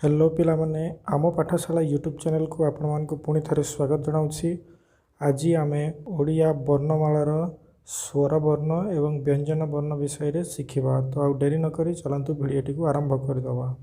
Hello पिला माने आम पाठशाला यूट्यूब चैनल को आपण मानक पुणी थे स्वागत जनाऊँगी। आज आम ओडिया वर्णमालार स्वर वर्ण एवं व्यंजन वर्ण विषय रे शिखिबा। तो आउ डेरी नक चलतु भिडियोटी को आरंभ करदबा।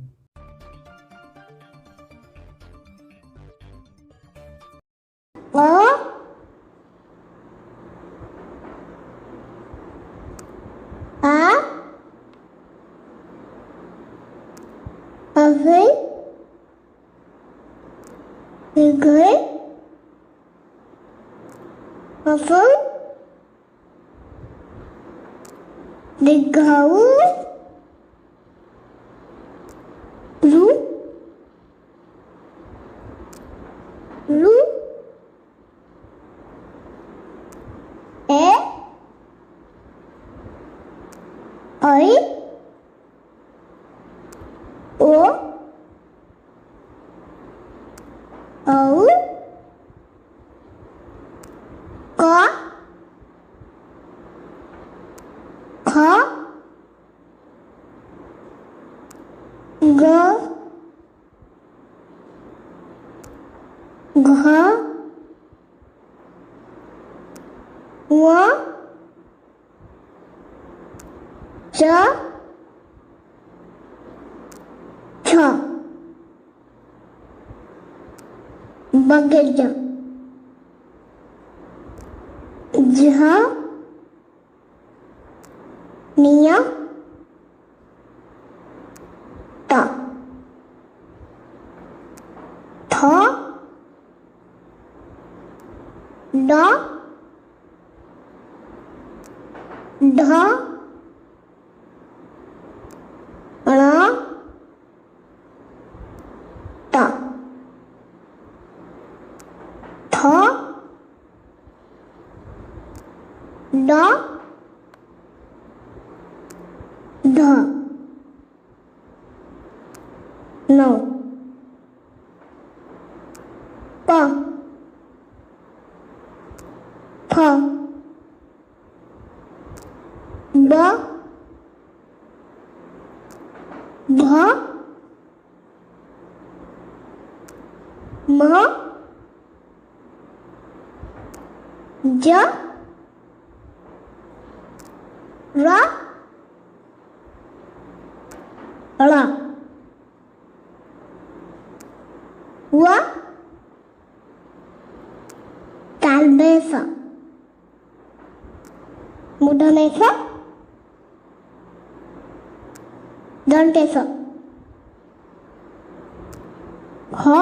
Legal, lu, é, oi, o, ou, có, g, घ, व, च, छ, बगैचा, झ, निया, ता, थ, ड, ढ, ण, ट, थ, ड, ढ, नो, प, फ, ब, भ, म, ज, र, ळ, व, cabeça, mudança, dentesa, ho,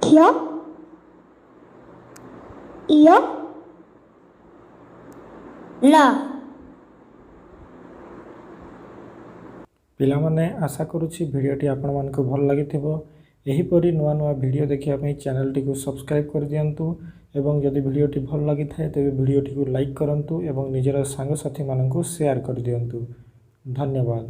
kyo, io, la। पिला माने आशा करुच्ची भिडियोटी आपण मानक भल लगिथिबो। एहीपरि नुआ नुआ भिडियो देखिया चैनल टी को सब्सक्राइब कर दियंतु एवं जदि भिडियोटी भल लगी थाए तेबे भिडियोटी को लाइक करंतु एवं निजर सांग साथी मानकु शेयर कर दियंतु। धन्यवाद।